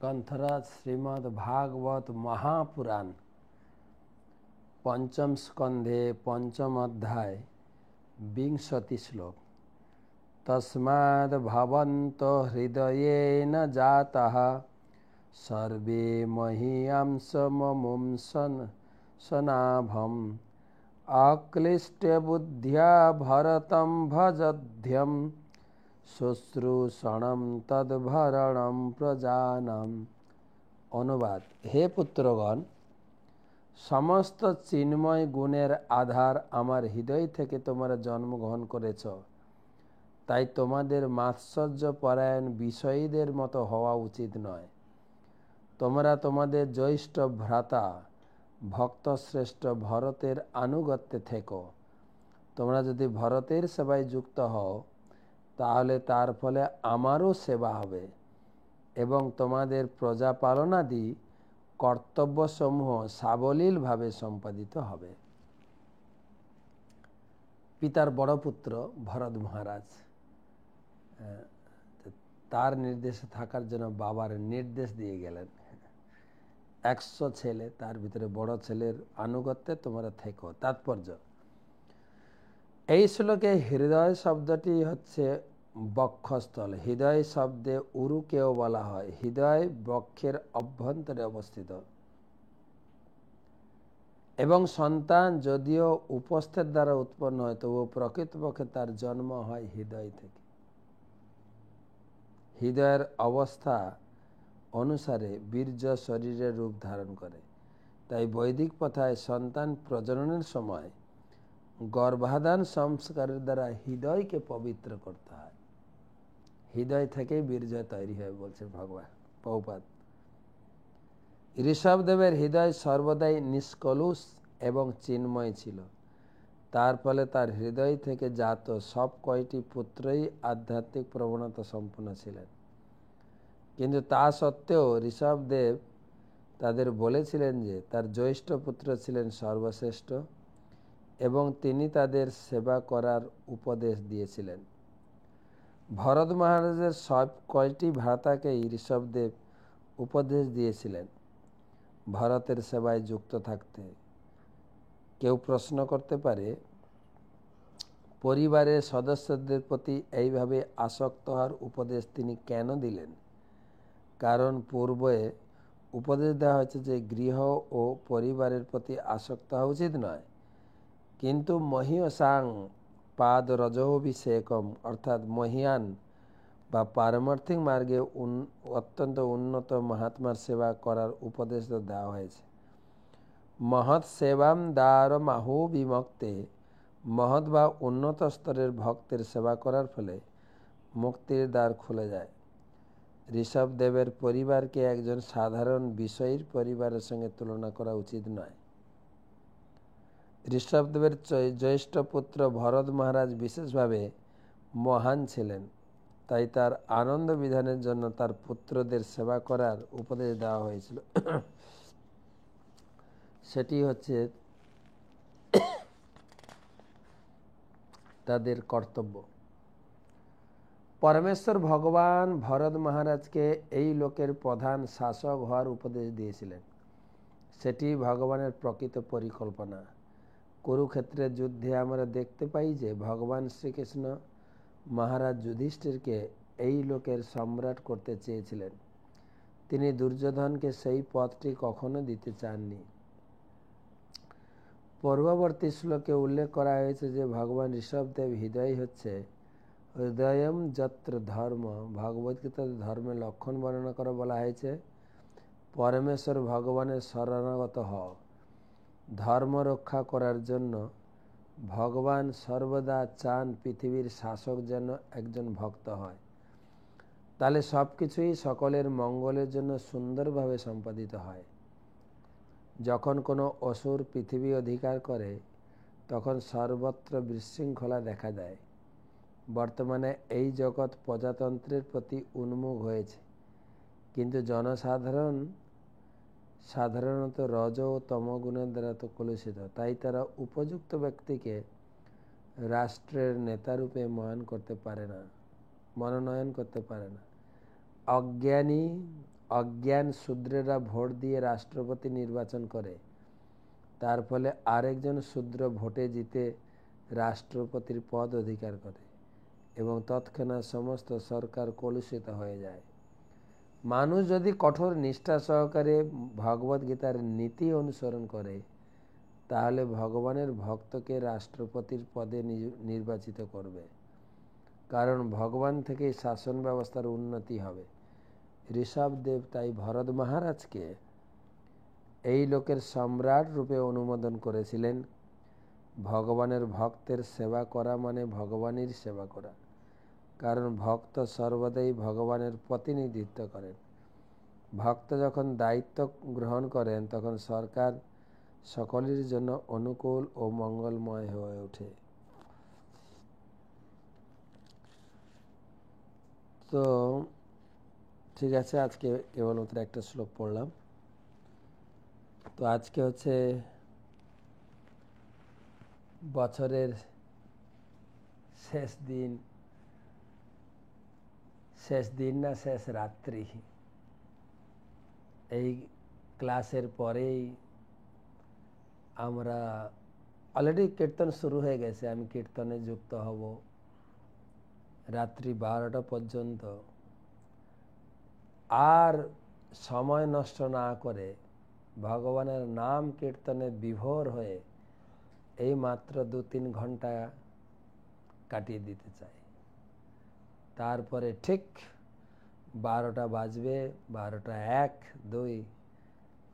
ग्रंथराज श्रीमद् भागवत महापुराण पंचम स्कंधे पंचम अध्याय 20 श्लोक। तस्माद् भवन्तो हृदयेन जातः सर्वे महीयांसममुंसनाभम् अक्लिष्ट बुद्ध्या भरतं भजध्यम् शुश्रूषणं तद्भरणं प्रजानाम। अनुवाद। हे पुत्रगण, समस्त चिन्मय गुणेर आधार आमार हृदय থেকে তোমরা জন্মগ্রহণ করেছ, তাই তোমাদের মাৎসর্য পরায়ণ বিষয়ীদের মতো হওয়া উচিত নয়। তোমরা তোমাদের জ্যৈষ্ঠ ভ্রাতা ভক্তশ্রেষ্ঠ ভরতের আনুগত্যে থেকো। তোমরা যদি ভরতের সেবায় যুক্ত হও তাহলে তার ফলে আমারও সেবা হবে এবং তোমাদের প্রজাপালনাদি কর্তব্যসমূহ সাবলীলভাবে সম্পাদিত হবে। পিতার বড় পুত্র ভরত মহারাজ তার নির্দেশে থাকার জন্য বাবার নির্দেশ দিয়ে গেলেন, 100 ছেলে, তার ভিতরে বড় ছেলের আনুগত্যে তোমরা থেকো। তাৎপর্য, এই শ্লোকে হৃদয় শব্দটি হচ্ছে বক্ষস্থল। হৃদয় শব্দে উরুকেও বলা হয়। হৃদয় বক্ষের অভ্যন্তরে অবস্থিত এবং সন্তান যদিও উপস্থের দ্বারা উৎপন্ন হয় তবুও প্রকৃতপক্ষে তার জন্ম হয় হৃদয় থেকে। হৃদয়ের অবস্থা অনুসারে বীর্য শরীরের রূপ ধারণ করে। তাই বৈদিক প্রথায় সন্তান প্রজননের সময় গর্ভাধান সংস্কারের দ্বারা হৃদয়কে পবিত্র করতে হয়। হৃদয় থেকেই বীর্য তৈরি হয় বলছে ভগবান প্রভুপাদ। ঋষভদেবের হৃদয় সর্বদাই নিষ্কলুষ এবং চিন্ময় ছিল। তার ফলে তার হৃদয় থেকে জাত সব কয়টি পুত্রই আধ্যাত্মিক প্রবণতা সম্পন্ন ছিলেন। কিন্তু তা সত্ত্বেও ঋষভদেব তাদের বলেছিলেন যে তার জ্যৈষ্ঠ পুত্র ছিলেন সর্বশ্রেষ্ঠ এবং তিনি তাদের সেবা করার উপদেশ দিয়েছিলেন। ভরত মহারাজের সব কয়টি ভ্রাতাকেই ঋষভদেব উপদেশ দিয়েছিলেন ভরতের সেবায় যুক্ত থাকতে। কেউ প্রশ্ন করতে পারে, পরিবারের সদস্যদের প্রতি এইভাবে আসক্ত হওয়ার উপদেশ তিনি কেন দিলেন? কারণ পূর্বে উপদেশ দেওয়া হয়েছে যে গৃহ ও পরিবারের প্রতি আসক্ত হওয়া উচিত নয়, কিন্তু মহীয়সাং পাদ রজোভিষেকম অর্থাৎ মহিয়ান বা পারমার্থিক মার্গে অত্যন্ত উন্নত মহাত্মার সেবা করার উপদেশ দেওয়া হয়েছে। মহৎ সেবাম দ্বার মাহু বিমুক্তে, মহৎ বা উন্নত স্তরের ভক্তের সেবা করার ফলে মুক্তির দ্বার খুলে যায়। ঋষভদেবের পরিবারকে একজন সাধারণ বিষয়ীর পরিবারের সঙ্গে তুলনা করা উচিত নয়। ঋষভদেবের জ্যেষ্ঠ পুত্র ভরত মহারাজ বিশেষভাবে মহান ছিলেন, তাই তার আনন্দ বিধানের জন্য তার পুত্রদের সেবা করার উপদেশ দেওয়া হয়েছিল। সেটি হচ্ছে তাদের কর্তব্য। পরমেশ্বর ভগবান ভরত মহারাজকে এই লোকের প্রধান শাসক হওয়ার উপদেশ দিয়েছিলেন। সেটি ভগবানের প্রকৃত পরিকল্পনা। কুরুক্ষেত্রের যুদ্ধে আমরা দেখতে পাই যে ভগবান শ্রীকৃষ্ণ মহারাজ যুধিষ্ঠিরকে এই লোকের সম্রাট করতে চেয়েছিলেন। তিনি দুর্যোধনকে সেই পদটি কখনো দিতে চাননি। পূর্ববর্তী শ্লোকে উল্লেখ করা হয়েছে যে ভগবান ঋষভদেব হৃদয় হচ্ছে হৃদয়ম যত্র ধর্ম। ভগবদ্গীতার ধর্মের লক্ষণ বর্ণনা করে বলা হয়েছে, পরমেশ্বর ভগবানের শরণাগত হও। ধর্ম রক্ষা করার জন্য ভগবান সর্বদা চান পৃথিবীর শাসক যেন একজন ভক্ত হয়। তাহলে সব কিছুই সকলের মঙ্গলের জন্য সুন্দরভাবে সম্পাদিত হয়। যখন কোনো অসুর পৃথিবী অধিকার করে তখন সর্বত্র বিশৃঙ্খলা দেখা দেয়। বর্তমানে এই জগৎ প্রজাতন্ত্রের প্রতি উন্মুখ হয়েছে, কিন্তু সাধারণত রজ ও তমগুণের দ্বারা তো কলুষিত। তাই তারা উপযুক্ত ব্যক্তিকে রাষ্ট্রের নেতারূপে মনোনয়ন করতে পারে না। অজ্ঞানী অজ্ঞান শূদ্রেরা ভোট দিয়ে রাষ্ট্রপতি নির্বাচন করে, তার ফলে আরেকজন শূদ্র ভোটে জিতে রাষ্ট্রপতির পদ অধিকার করে এবং তৎক্ষণাৎ সমস্ত সরকার কলুষিত হয়ে যায়। মানুষ যদি কঠোর নিষ্ঠা সহকারে ভগবদ্গীতার নীতি অনুসরণ করে, তাহলে ভগবানের ভক্তকে রাষ্ট্রপতির পদে নির্বাচিত করবে, কারণ ভগবান থেকেই শাসন ব্যবস্থার উন্নতি হবে। ঋষভদেব তাই ভরত মহারাজকে এই লোকের সম্রাট রূপে অনুমোদন করেছিলেন। ভগবানের ভক্তের সেবা করা মানে ভগবানের সেবা করা, কারণ ভক্ত সর্বদাই ভগবানের প্রতিনিধিত্ব করেন। ভক্ত যখন দায়িত্ব গ্রহণ করেন, তখন সরকার সকলের জন্য অনুকূল ও মঙ্গলময় হয়ে ওঠে। তো ঠিক আছে, আজকে কেবলমাত্র একটা শ্লোক পড়লাম। তো আজকে হচ্ছে বছরের শেষ দিন না শেষ রাত্রি। এই ক্লাসের পরেই আমরা অলরেডি কীর্তন শুরু হয়ে গেছে, আমি কীর্তনে যুক্ত হব রাত্রি 12টা পর্যন্ত। আর সময় নষ্ট না করে ভগবানের নাম কীর্তনে বিভোর হয়ে এই মাত্র 2-3 ঘন্টা কাটিয়ে দিতে চাই। তারপরে ঠিক 12টা বাজবে, 12টা 1, 2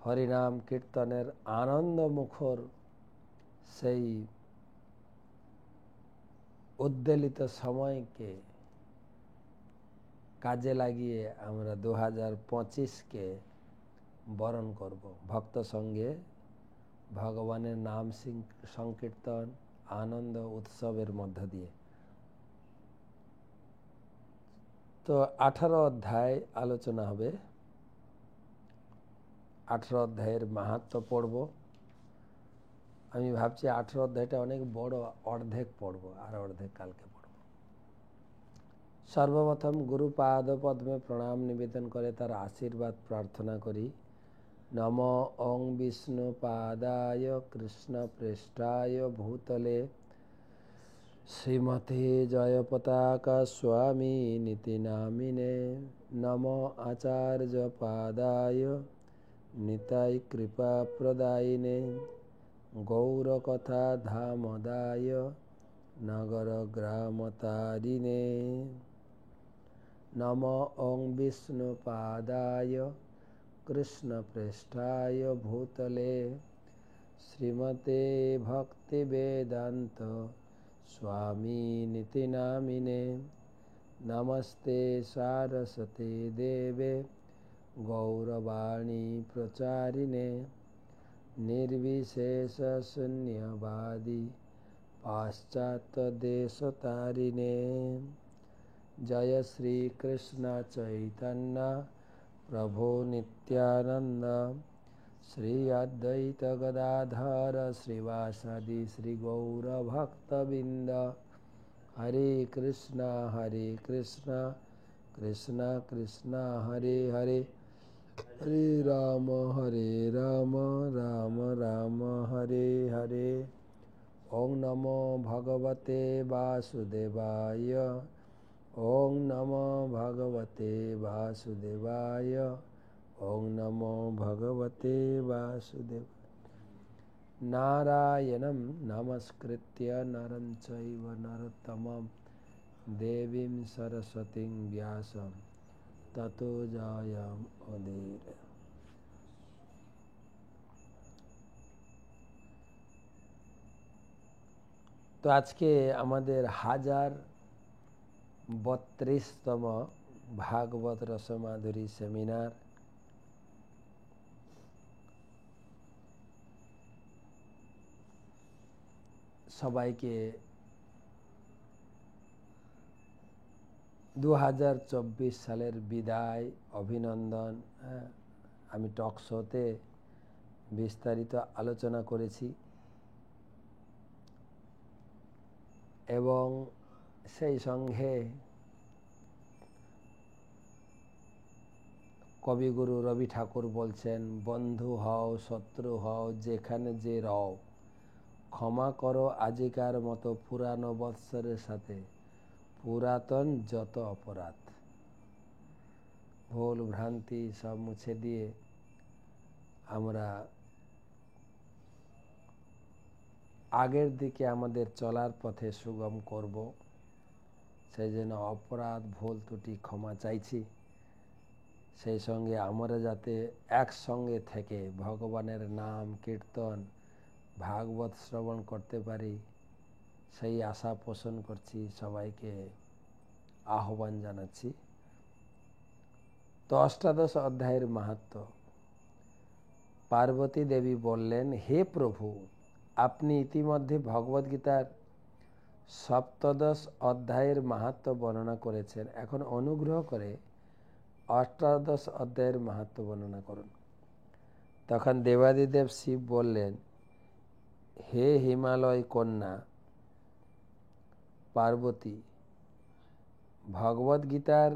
হরিনাম কীর্তনের আনন্দ মুখর সেই উদ্বেলিত সময়কে কাজে লাগিয়ে আমরা 2025কে বরণ করব ভক্ত সঙ্গে ভগবানের নাম সংকীর্তন আনন্দ উৎসবের মধ্য দিয়ে। তো 18 অধ্যায় আলোচনা হবে। 18 অধ্যায়ের মাহাত্ম্য পড়ব। আমি ভাবছি 18 অধ্যায়টা অনেক বড়, অর্ধেক পড়ব আর অর্ধেক কালকে পড়ব। সর্বপ্রথম গুরুপাদ পদ্মে প্রণাম নিবেদন করে তার আশীর্বাদ প্রার্থনা করি। নম ওং বিষ্ণুপাদায় কৃষ্ণ পৃষ্ঠায় ভূতলে শ্রীমতে জয়পতাকা স্বামী নীতি নামিনে। নম আচার্য পাদায় নিতাই কৃপা প্রদায়িনে। গৌরকথা ধামদায় নগর গ্রাম তারিণে। নম ওং বিষ্ণুপাদায় কৃষ্ণ পৃষ্ঠায় ভূতলে শ্রীমতে ভক্তি বেদান্ত স্বামী নীতি নামিনে। নমস্তে সারস্বতে দেবে গৌরবাণী প্রচারিণে। নির্বিশেষ শূন্যবাদী পাশ্চাত্য দেশতারিণে। জয় শ্রী কৃষ্ণ চৈতন্য প্রভু নিত্যানন্দ শ্রী অদ্বৈত গদাধর শ্রীবাসাদি শ্রী গৌর ভক্তবৃন্দ। হরে কৃষ্ণ কৃষ্ণ কৃষ্ণ হরে হরে, হরে রাম রাম রাম হরে হরে। ওং নমো ভগবতে বাসুদেবায়। ওং নমো ভগবতে বাসুদেবায়। ওং নমো ভগবতে বাসুদেবায়। নারায়ণং নমস্কৃত্য নরং চৈব নরোত্তমং দেবীং সরস্বতীং ব্যাসং ততো জয়মুদীরয়েৎ। তো আজকে আমাদের 1032তম ভাগবত রসমাধুরী সেমিনার। সবাইকে 2024 সালের বিদায়, অভিনন্দন। আমি টক শোতে বিস্তারিত আলোচনা করেছি এবং সেই সঙ্গে কবিগুরু রবি ঠাকুর বলছেন, বন্ধু হও শত্রু হও যেখানে যে রও, ক্ষমা করো আজিকার মতো পুরানো বৎসরের সাথে পুরাতন যত অপরাধ। ভুল ভ্রান্তি সব মুছে দিয়ে আমরা আগের দিকে আমাদের চলার পথে সুগম করব। সেই জন্য অপরাধ ভুল ত্রুটি ক্ষমা চাইছি। সেই সঙ্গে আমরা যাতে একসঙ্গে থেকে ভগবানের নাম কীর্তন ভাগবত শ্রবণ করতে পারি, সেই আশা পোষণ করছি। সবাইকে আহ্বান জানাচ্ছি। তো অষ্টাদশ অধ্যায়ের মাহাত্ম্য। পার্বতী দেবী বললেন, হে প্রভু, আপনি ইতিমধ্যে ভগবদ্গীতার সপ্তদশ অধ্যায়ের মাহাত্ম্য বর্ণনা করেছেন। এখন অনুগ্রহ করে অষ্টাদশ অধ্যায়ের মাহাত্ম্য বর্ণনা করুন। তখন দেবাদিদেব শিব বললেন, হে হিমালয় কন্যা পার্বতী, ভগবদ্গীতার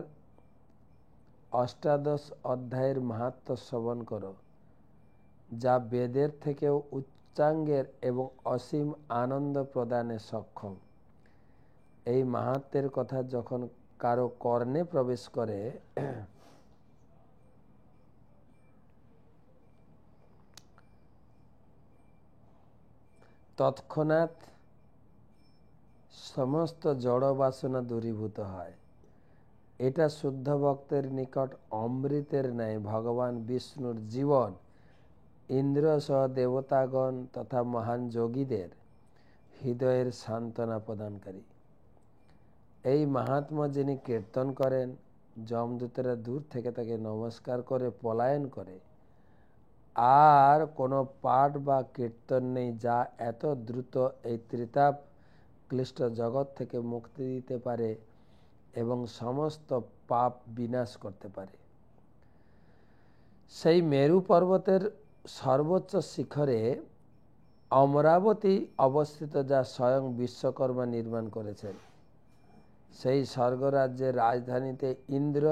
অষ্টাদশ অধ্যায়ের মাহাত্ম্য শ্রবণ করো, যা বেদের থেকেও উচ্চাঙ্গের এবং অসীম আনন্দ প্রদানে সক্ষম। এই মাহাত্ম্যের কথা যখন কারো কর্ণে প্রবেশ করে তৎক্ষণাৎ সমস্ত জড় বাসনা দূরীভূত হয়। এটা শুদ্ধ ভক্তের নিকট অমৃতের ন্যায় ভগবান বিষ্ণুর জীবন, ইন্দ্র সহ দেবতাগণ তথা মহান যোগীদের হৃদয়ের সান্ত্বনা প্রদানকারী। এই মাহাত্ম্য যিনি কীর্তন করেন, যমদূতেরা দূর থেকে তাকে নমস্কার করে পলায়ন করে। আর কোনো পাঠ বা কীর্তন নেই যা এত দ্রুত এই ত্রিতাপ ক্লিষ্ট জগৎ থেকে মুক্তি দিতে পারে এবং সমস্ত পাপ বিনাশ করতে পারে। সেই মেরু পর্বতের সর্বোচ্চ শিখরে অমরাবতী অবস্থিত, যা স্বয়ং বিশ্বকর্মা নির্মাণ করেছেন। সেই স্বর্গরাজ্যের রাজধানীতে ইন্দ্র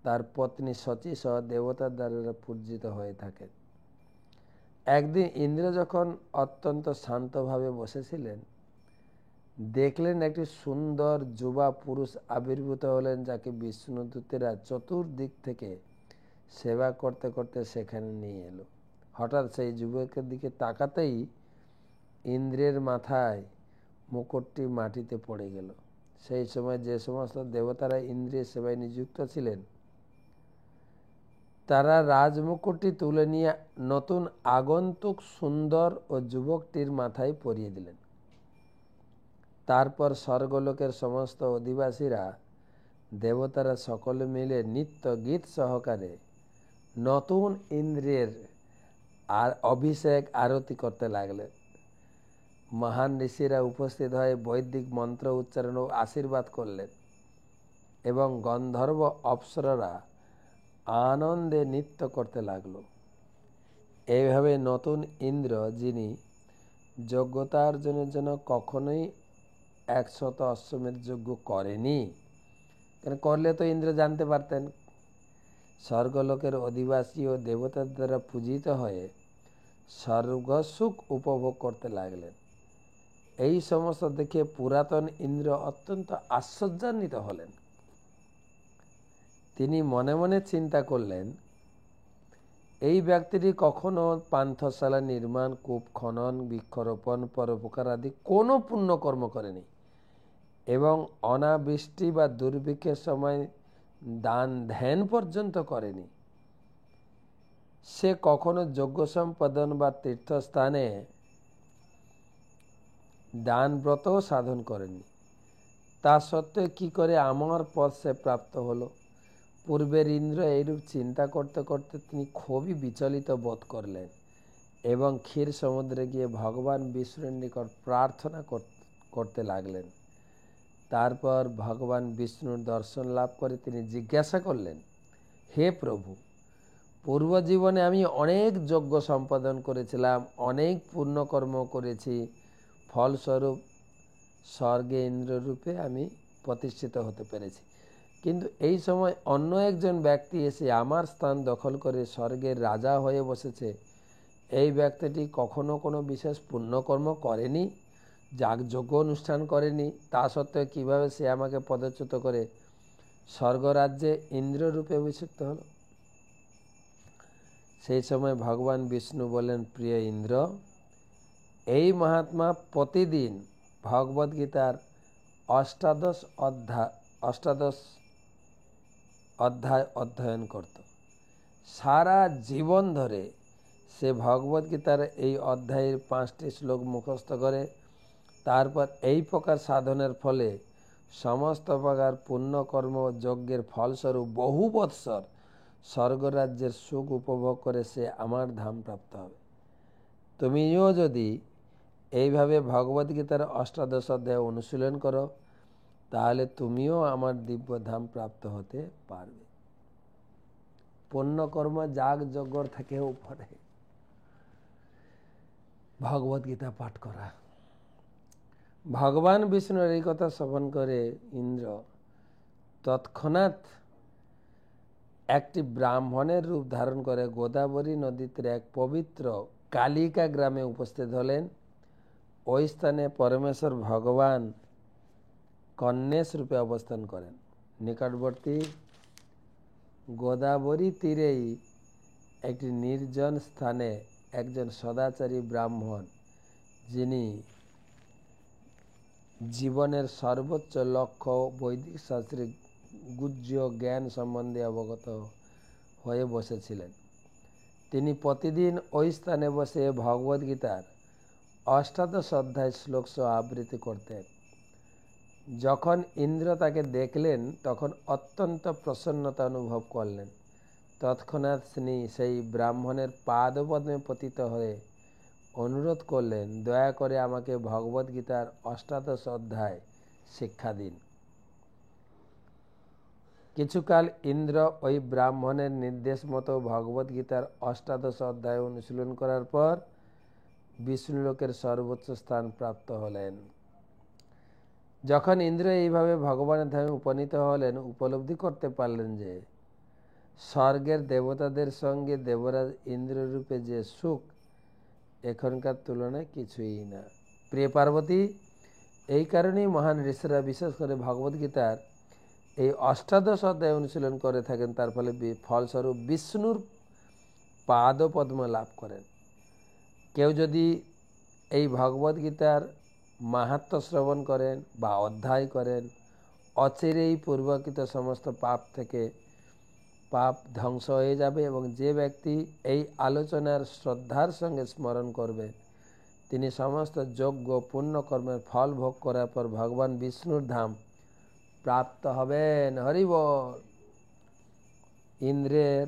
তার পত্নী শচী সহ দেবতার দ্বারা পূজিত হয়ে থাকেন। একদিন ইন্দ্র যখন অত্যন্ত শান্তভাবে বসেছিলেন, দেখলেন একটি সুন্দর যুবা পুরুষ আবির্ভূত হলেন, যাকে বিষ্ণুদূতেরা চতুর্দিক থেকে সেবা করতে করতে সেখানে নিয়ে এলো। হঠাৎ সেই যুবকের দিকে তাকাতেই ইন্দ্রের মাথায় মুকুটটি মাটিতে পড়ে গেল। সেই সময় যে সমস্ত দেবতারা ইন্দ্রের সেবায় নিযুক্ত ছিলেন, তারা রাজমুকুটটি তুলে নিয়ে নতুন আগন্তুক সুন্দর ও যুবকটির মাথায় পরিয়ে দিলেন। তারপর স্বর্গলোকের সমস্ত অধিবাসীরা, দেবতারা সকলে মিলে নিত্য গীত সহকারে নতুন ইন্দ্রের আর অভিষেক আরতি করতে লাগলেন। মহান ঋষিরা উপস্থিত হয়ে বৈদিক মন্ত্র উচ্চারণ ও আশীর্বাদ করলেন এবং গন্ধর্ব অপ্সরারা আনন্দে নৃত্য করতে লাগল। এইভাবে নতুন ইন্দ্র, যিনি যোগ্যতা অর্জনের জন্য কখনোই 100 অশ্বমেধ যজ্ঞ করেনি, কারণ করলে তো ইন্দ্র জানতে পারতেন, স্বর্গলোকের অধিবাসী ও দেবতার দ্বারা পূজিত হয়ে স্বর্গসুখ উপভোগ করতে লাগলেন। এই সমস্ত দেখে পুরাতন ইন্দ্র অত্যন্ত আশ্চর্যান্বিত হলেন। তিনি মনে মনে চিন্তা করলেন, এই ব্যক্তিটি কখনো পান্থশালা নির্মাণ, কূপ খনন, বৃক্ষরোপণ, পরোপকার আদি কোনো পুণ্যকর্ম করেনি এবং অনাবৃষ্টি বা দুর্ভিক্ষের সময় দান ধ্যান পর্যন্ত করেনি। সে কখনো যজ্ঞ সম্পাদন বা তীর্থস্থানে দান ব্রতও সাধন করেনি। তা সত্ত্বেও কি করে আমার পদ সে প্রাপ্ত হলো? পূর্বের ইন্দ্র এইরূপ চিন্তা করতে করতে তিনি খুবই বিচলিত বোধ করলেন এবং ক্ষীর সমুদ্রে গিয়ে ভগবান বিষ্ণুর নিকট প্রার্থনা করতে লাগলেন। তারপর ভগবান বিষ্ণুর দর্শন লাভ করে তিনি জিজ্ঞাসা করলেন, হে প্রভু, পূর্বজীবনে আমি অনেক যজ্ঞ সম্পাদন করেছিলাম, অনেক পুণ্যকর্ম করেছি, ফলস্বরূপ স্বর্গে ইন্দ্ররূপে আমি প্রতিষ্ঠিত হতে পেরেছি। কিন্তু এই সময় অন্য একজন ব্যক্তি এসে আমার স্থান দখল করে স্বর্গের রাজা হয়ে বসেছে। এই ব্যক্তিটি কখনো কোনো বিশেষ পুণ্যকর্ম করেনি, যাগযজ্ঞ অনুষ্ঠান করেনি, তা সত্ত্বেও কীভাবে সে আমাকে পদচ্যুত করে স্বর্গরাজ্যে ইন্দ্ররূপে অভিষিক্ত হলো? সেই সময় ভগবান বিষ্ণু বলেন, প্রিয় ইন্দ্র, এই মহাত্মা প্রতিদিন ভগবদ্গীতার অষ্টাদশ অধ্যায় অধ্যয়ন করত। সারা জীবন ধরে সে ভগবদ্গীতার এই অধ্যায়ের 5টি শ্লোক মুখস্থ করে। তারপর এই প্রকার সাধনের ফলে সমস্ত প্রকার পুণ্যকর্ম যজ্ঞের ফলস্বরূপ বহু বৎসর স্বর্গরাজ্যের সুখ উপভোগ করে সে আমার ধাম প্রাপ্ত হবে। তুমিও যদি এইভাবে ভগবদ্গীতার অষ্টাদশ অধ্যায় অনুশীলন করো, তাহলে তুমিও আমার দিব্য ধাম প্রাপ্ত হতে পারবে। পুণ্যকর্ম যাগযজ্ঞর থেকেও উপরে ভগবদ্গীতা পাঠ করা। ভগবান বিষ্ণুর এই কথা শ্রবণ করে ইন্দ্র তৎক্ষণাৎ একটি ব্রাহ্মণের রূপ ধারণ করে গোদাবরী নদীতে এক পবিত্র কালিকা গ্রামে উপস্থিত হলেন। ওই স্থানে পরমেশ্বর ভগবান কন্যেশ রূপে অবস্থান করেন। নিকটবর্তী গোদাবরী তীরেই একটি নির্জন স্থানে একজন সদাচারী ব্রাহ্মণ, যিনি জীবনের সর্বোচ্চ লক্ষ্য বৈদিক শাস্ত্রে গুহ্য জ্ঞান সম্বন্ধে অবগত হয়ে বসেছিলেন, তিনি প্রতিদিন ওই স্থানে বসে ভগবদ্গীতার অষ্টাদশ অধ্যায় শ্লোক সহ আবৃত্তি করতেন। যখন ইন্দ্র তাকে দেখলেন তখন অত্যন্ত প্রসন্নতা অনুভব করলেন। তৎক্ষণাৎ তিনি সেই ব্রাহ্মণের পাদপদ্মে পতিত হয়ে অনুরোধ করলেন, দয়া করে আমাকে ভগবদ্গীতার অষ্টাদশ অধ্যায় শিক্ষা দিন। কিছুকাল ইন্দ্র ওই ব্রাহ্মণের নির্দেশ মতো ভগবদ্গীতার অষ্টাদশ অধ্যায় অনুশীলন করার পর বিষ্ণুলোকের সর্বোচ্চ স্থান প্রাপ্ত হলেন। যখন ইন্দ্র এইভাবে ভগবানের ধামে উপনীত হলেন, উপলব্ধি করতে পারলেন যে স্বর্গের দেবতাদের সঙ্গে দেবরাজ ইন্দ্ররূপে যে সুখ এখনকার তুলনায় কিছুই না। প্রিয় পার্বতী, এই কারণেই মহান ঋষিরা বিশেষ করে ভগবদ্গীতার এই অষ্টাদশ অধ্যায় অনুশীলন করে থাকেন। তার ফলস্বরূপ বিষ্ণুর পাদপদ্ম লাভ করেন। কেউ যদি এই ভগবদ্গীতার মাহাত্ম্য শ্রবণ করেন বা অধ্যায় করেন, অচিরেই পূর্বকৃত সমস্ত পাপ ধ্বংস হয়ে যাবে। এবং যে ব্যক্তি এই আলোচনার শ্রদ্ধার সঙ্গে স্মরণ করবে, তিনি সমস্ত যজ্ঞ পুণ্যকর্মের ফল ভোগ করার পর ভগবান বিষ্ণুর ধাম প্রাপ্ত হবেন। হরি বল। ইন্দ্রের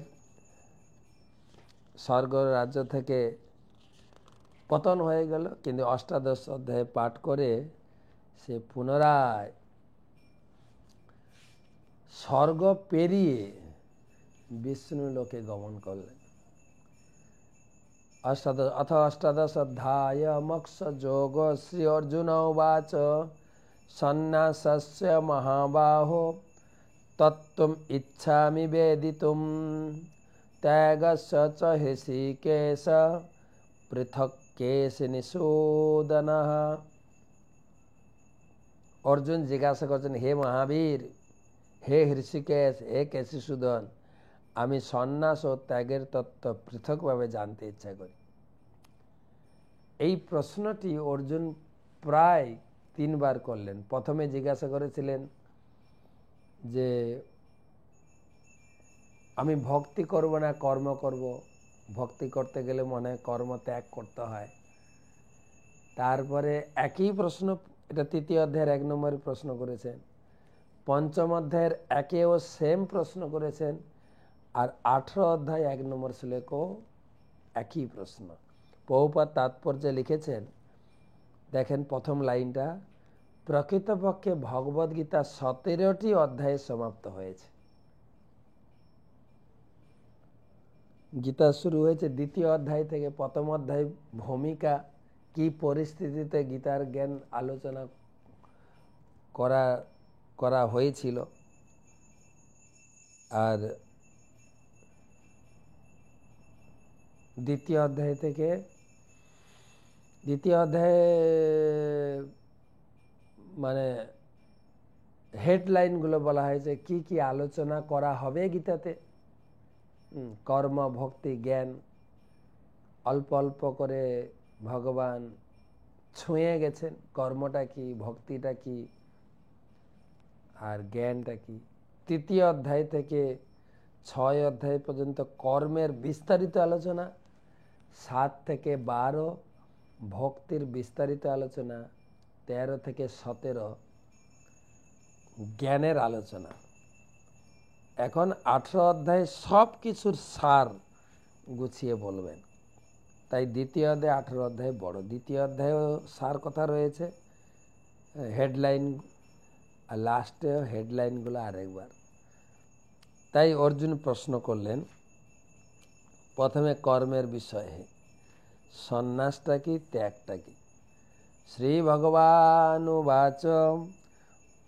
স্বর্গ রাজ্য থেকে পতন হয়ে গেল, কিন্তু অষ্টাদশ অধ্যায় পাঠ করে সে পুনরায় স্বর্গ পেরিয়ে বিষ্ণু লোকে গমন করলেন। অষ্টাদশ অধ্যায় মোক্ষ যোগ শ্রী অর্জুন উবাচ সন্ন্যাসস্য মহাবাহো তত্ত্বম ইচ্ছামি বেদিতুম ত্যাগস্য চ হৃষিকেশ পৃথক কেশিনিষূদন। অর্জুন জিজ্ঞাসা করছেন, হে মহাবীর, হে হৃষিকেশ, হে কেশিসূদন, আমি সন্ন্যাস ও ত্যাগের তত্ত্ব পৃথকভাবে জানতে ইচ্ছা করি। এই প্রশ্নটি অর্জুন প্রায় 3 বার করলেন। প্রথমে জিজ্ঞাসা করেছিলেন যে আমি ভক্তি করব না কর্ম করব। ভক্তি করতে গেলে মনে হয় কর্ম ত্যাগ করতে হয়। তারপরে একই প্রশ্ন, এটা 3য় অধ্যায়ের 1 নম্বরের প্রশ্ন করেছেন। 5ম অধ্যায়ের 1-এও সেম প্রশ্ন করেছেন। আর 18 অধ্যায় 1 নম্বর শ্লোকেও একই প্রশ্ন। প্রভুপাদ তাৎপর্যে লিখেছেন, দেখেন প্রথম লাইনটা, প্রকৃতপক্ষে ভগবদ্গীতা 17টি অধ্যায়ে সমাপ্ত হয়েছে। গীতা শুরু হয়েছে 2য় অধ্যায় থেকে। প্রথম অধ্যায় ভূমিকা, কি পরিস্থিতিতে গীতার জ্ঞান আলোচনা করা হয়েছিল। আর দ্বিতীয় অধ্যায় থেকে দ্বিতীয় অধ্যায়ে মানে হেডলাইনগুলো বলা হয়েছে কি কি আলোচনা করা হবে গীতাতে। কর্ম, ভক্তি, জ্ঞান অল্প অল্প করে ভগবান ছুঁয়ে গেছেন। কর্মটা কি, ভক্তিটা কি, আর জ্ঞানটা কি। তৃতীয় অধ্যায় থেকে 6 অধ্যায় পর্যন্ত কর্মের বিস্তারিত আলোচনা, 7 থেকে 12 ভক্তির বিস্তারিত আলোচনা, 13 থেকে 17 জ্ঞানের আলোচনা। এখন 18 অধ্যায়ে সব কিছুর সার গুছিয়ে বলবেন। তাই দ্বিতীয় অধ্যায় 18 অধ্যায় বড়। দ্বিতীয় অধ্যায়েও সার কথা রয়েছে, হেডলাইন, আর লাস্টেও হেডলাইনগুলো আরেকবার। তাই অর্জুন প্রশ্ন করলেন প্রথমে কর্মের বিষয়ে, সন্ন্যাসটা কি, ত্যাগটা কি। শ্রী ভগবানুবাচ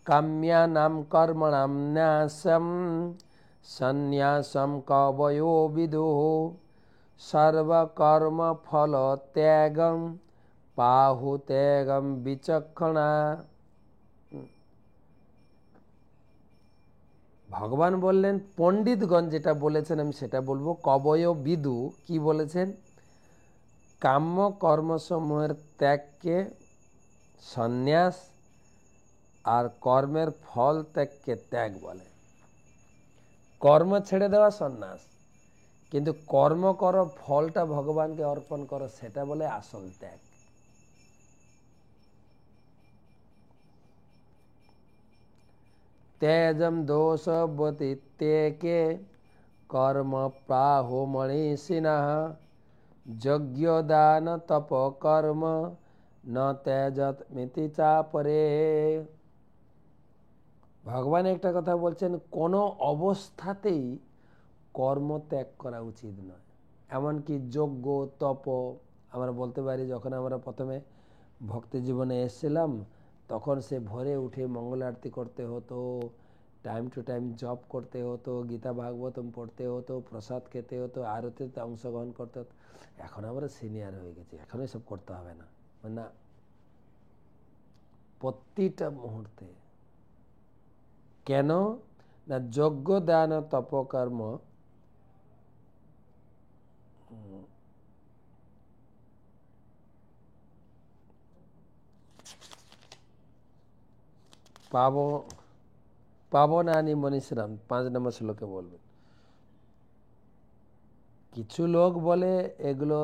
কাম্যানাং কর্মণাং ন্যাসম সন্ন্যাসম কবয়ো বিদুঃ সর্বকর্ম ফল ত্যাগম পাহু ত্যাগম বিচক্ষণা। ভগবান বললেন, পণ্ডিতগণ যেটা বলেছেন আমি সেটা বলবো। কবয় বিদু কি বলেছেন? কাম্য কর্মসমূহের ত্যাগকে সন্ন্যাস আর কর্মের ফল ত্যাগকে ত্যাগ বলে। কর্ম ছেড়ে দেওয়া সন্ন্যাস, কিন্তু কর্ম করো, ফলটা ভগবানকে অর্পণ করো, সেটা বলে আসল ত্যাগ। তেজম দোষবতীত্যেকে কর্ম প্রাহো মনীষিণঃ যজ্ঞ দান তপ কর্ম ন তেজত মিতি চাপরে। ভগবান একটা কথা বলছেন, কোনো অবস্থাতেই কর্ম ত্যাগ করা উচিত নয়। এমনকি যজ্ঞ তপ, আমরা বলতে পারি যখন আমরা প্রথমে ভক্তি জীবনে এসেছিলাম তখন সে ভোরে উঠে মঙ্গল আরতি করতে হতো, টাইম টু টাইম জপ করতে হতো, গীতা ভাগবতম পড়তে হতো, প্রসাদ খেতে হতো, আরতিতে অংশগ্রহণ করতে হতো। এখন আমরা সিনিয়র হয়ে গেছি, এখন এসব করতে হবে না। না, প্রতিটা মুহূর্তে। কেন না, যজ্ঞ দান তপকর্ম পাবনানি মনীষরাম 5 নম্বর শ্লোকে বলবেন। কিছু লোক বলে এগুলো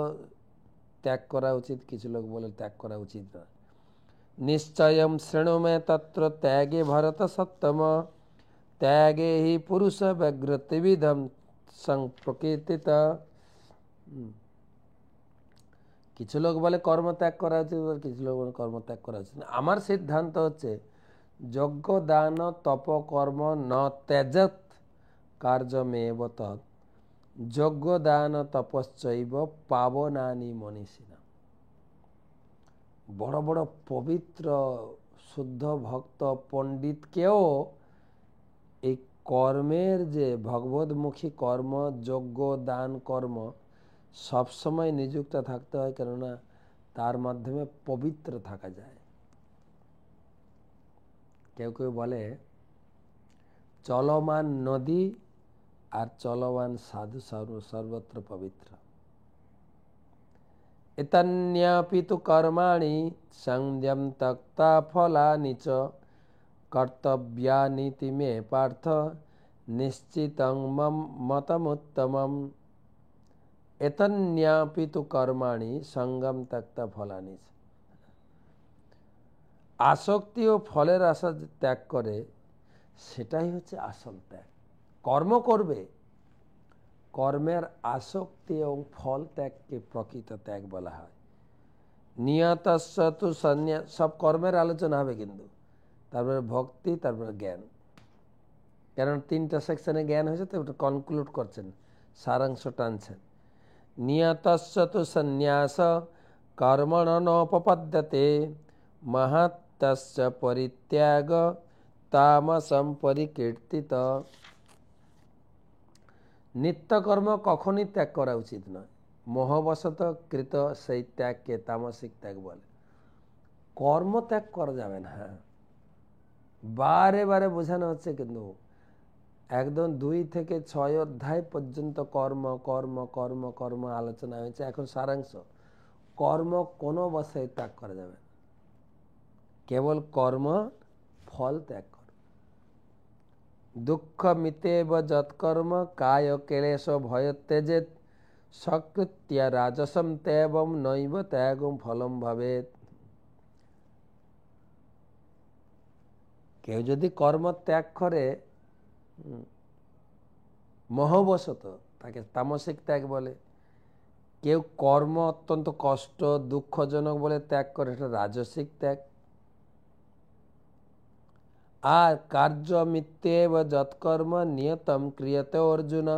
ত্যাগ করা উচিত, কিছু লোক বলে ত্যাগ করা উচিত না। নিশ্চয়ম শৃণু মে তত্র ত্যাগে ভরত সত্তম ত্যাগে হি পুরুষ ব্যগ্র ত্রিবিধম সংপ্রকৃতিত। কিছু লোক বলে কর্ম ত্যাগ করা উচিত, কিছু লোক বলে কর্ম ত্যাগ করা উচিত না। আমার সিদ্ধান্ত হচ্ছে যজ্ঞ দান তপ কর্ম ন ত্যাজত কার্যমেব তৎ যজ্ঞ দান তপশ্চৈব পাবনানি মনীষিণা। বড় বড় পবিত্র শুদ্ধ ভক্ত পণ্ডিতকেও এই কর্মের যে ভগবতমুখী কর্ম, যজ্ঞ দান কর্ম সবসময় নিযুক্ত থাকতে হয়, কেননা তার মাধ্যমে পবিত্র থাকা যায়। কেউ কেউ বলে চলমান নদী আর চলমান সাধু সর্বত্র পবিত্র। এতন্যাপি তু কর্মাণি সংযম ত্যক্তা ফলানি চ কর্তব্যানীতি মে পার্থ নিশ্চিতং মতমুত্তমম। এতন্যাপি তু কর্মাণি সঙ্গম ত্যক্তা ফলানি চ। আসক্তি ও ফলের আশা ত্যাগ করে, সেটাই হচ্ছে আসল ত্যাগ। কর্ম করবে, কর্মের আসক্তি এবং ফল ত্যাগকে প্রকৃত ত্যাগ বলা হয়। নিয়তস্য তু সন্ন্যাস, সব কর্মের আলোচনা হবে কিন্তু, তারপরে ভক্তি, তারপরে জ্ঞান। কারণ 3টা সেকশনে জ্ঞান হয়েছে, তো ওটা কনক্লুড করছেন, সারাংশ টানছেন। নিয়তস্য তু সন্ন্যাস কর্মণ নোপপদ্যতে মহত্তস্য পরিত্যাগ তামসম পরিকীর্তিত। নিত্যকর্ম কখনই ত্যাগ করা উচিত নয়। মোহবশত কৃত সেই ত্যাগকে তামসিক ত্যাগ বলে। কর্ম ত্যাগ করা যাবে না। হ্যাঁ, বারে বারে বোঝানো হচ্ছে, কিন্তু একদম 2 থেকে 6 অধ্যায় পর্যন্ত কর্ম কর্ম কর্ম কর্ম আলোচনা হয়েছে। এখন সারাংশ, কর্ম কোনো অবস্থায় ত্যাগ করা যাবে না, কেবল কর্ম ফল ত্যাগ কর। দুঃখ মিতেব যৎকর্ম কায় ক্লেশ ভয় ত্যজেত সকৃত্য রাজসম তেবম নৈব ত্যাগম ফলম ভবেত। কেউ যদি কর্ম ত্যাগ করে মোহবশত, তাকে তামসিক ত্যাগ বলে। কেউ কর্ম অত্যন্ত কষ্ট দুঃখজনক বলে ত্যাগ করে, এটা রাজসিক ত্যাগ। আর কার্য মিত্যেব যৎকর্ম নিয়তম ক্রিয়তে অর্জুন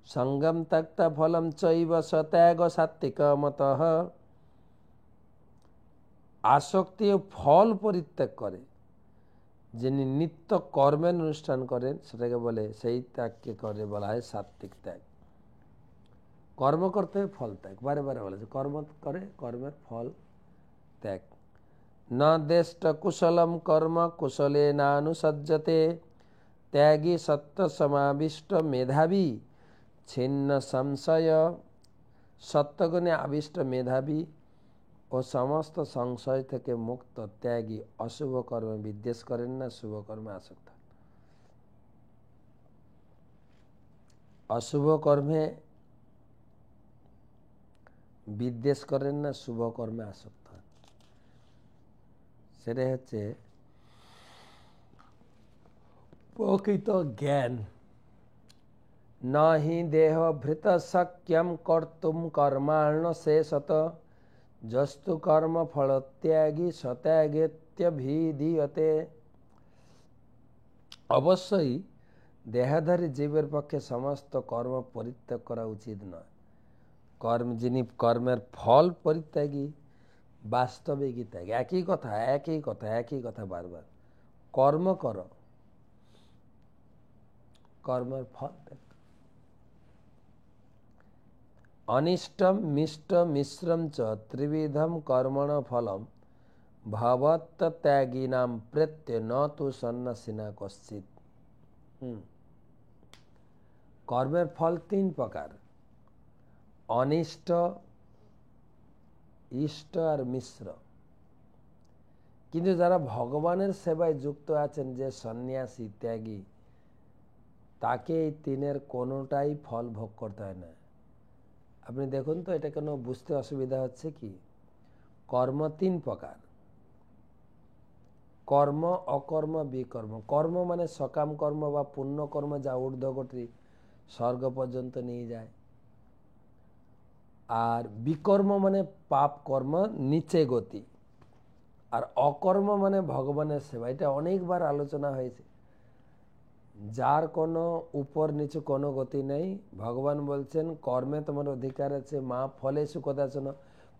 সঙ্গম ত্যক্তা ফলম চৈব সত্যাগ সাত্বিক মতঃ। আসক্তি ও ফল পরিত্যাগ করে যিনি নিত্য কর্মের অনুষ্ঠান করেন, সেটাকে বলে, সেই ত্যাগকে করে বলা হয় সাত্বিক ত্যাগ। কর্ম করতে হয়, ফল ত্যাগ। বারে বারে বলেছে কর্ম করে, কর্মের ফল ত্যাগ। ন দেষ্ট কুশলম কর্ম কুশলে নানুসজ্জতে ত্যাগী সত্য সমাবিষ্ট মেধাবী ছিন্ন সংশয়। সত্যগুণে আবিষ্ট মেধাবী ও সমস্ত সংশয় থেকে মুক্ত ত্যাগী অশুভ কর্মে বিদ্বেষ করেন না, শুভ কর্মে আসক্ত। অশুভ কর্মে বিদ্বেষ করেন না, শুভ কর্মে আসক্ত হন। সেটাই হচ্ছে প্রকৃত জ্ঞান। নহি দেহ ভৃত শক্যম কর্তুম কর্মাণ শেষত যস্তু কর্ম ফল ত্যাগী সত্যাগেত্যভিধীয়তে। অবশ্যই দেহধারী জীবের পক্ষে সমস্ত কর্ম পরিত্যাগ করা উচিত নয়। যিনি কর্মের ফল পরিত্যাগী, বাস্তবিকই ত্যাগ। একই কথা একই কথা একই কথা বারবার। কর্ম করো, কর্মের ফল ত্যাগ। অনিষ্টম মিষ্ট মিশ্রম চ ত্রিবিধম কর্মণ ফলম ভবত্ত ত্যাগীনাম প্রেত্য ন তু সন্ন্যাসিনা কশ্চিৎ। কর্মের ফল 3 প্রকার, অনিষ্ট, ইষ্ট আর মিশ্র। কিন্তু যারা ভগবানের সেবায় যুক্ত আছেন, যে সন্ন্যাসী ত্যাগী, তাকে এই 3-এর কোনোটাই ফল ভোগ করতে হয় না। আপনি দেখুন তো, এটা কেন বুঝতে অসুবিধা হচ্ছে কি? কর্ম 3 প্রকার, কর্ম, অকর্ম, বিকর্ম। কর্ম মানে সকাম কর্ম বা পুণ্য কর্ম, যা ঊর্ধ্বগতি স্বর্গ পর্যন্ত নিয়ে যায়। আর বিকর্ম মানে পাপ কর্ম, নিচে গতি। আর অকর্ম মানে ভগবানের সেবা। এটা অনেকবার আলোচনা হয়েছে। যার কোনো উপর নিচু কোনো গতি নেই। ভগবান বলছেন কর্মে তোমার অধিকার আছে, মা ফলে সুকদাচন।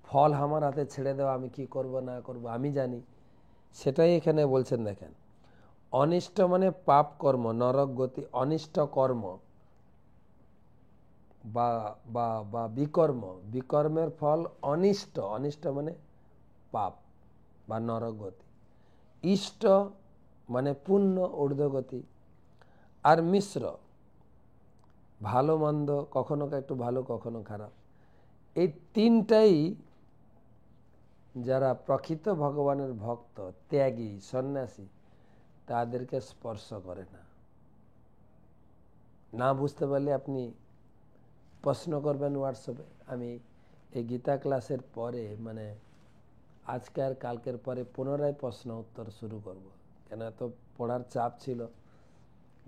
ফল আমার হাতে ছেড়ে দেওয়া, আমি কি করব না করব আমি জানি। সেটাই এখানে বলছেন। দেখেন, অনিষ্ট মানে পাপ কর্ম, নরক গতি। অনিষ্ট কর্ম বা বিকর্ম, বিকর্মের ফল অনিষ্ট। অনিষ্ট মানে পাপ বা নরক গতি। ইষ্ট মানে পুণ্য, ঊর্ধ্বগতি। আর মিশ্র, ভালো মন্দ, কখনো একটু ভালো কখনো খারাপ। এই 3টাই যারা প্রকৃত ভগবানের ভক্ত, ত্যাগী, সন্ন্যাসী, তাদেরকে স্পর্শ করে না। না বুঝতে পারলে আপনি প্রশ্ন করবেন হোয়াটসঅ্যাপে। আমি এই গীতা ক্লাসের পরে, মানে আজকে আর কালকের পরে পুনরায় প্রশ্ন উত্তর শুরু করব। কেন এত পড়ার চাপ ছিল,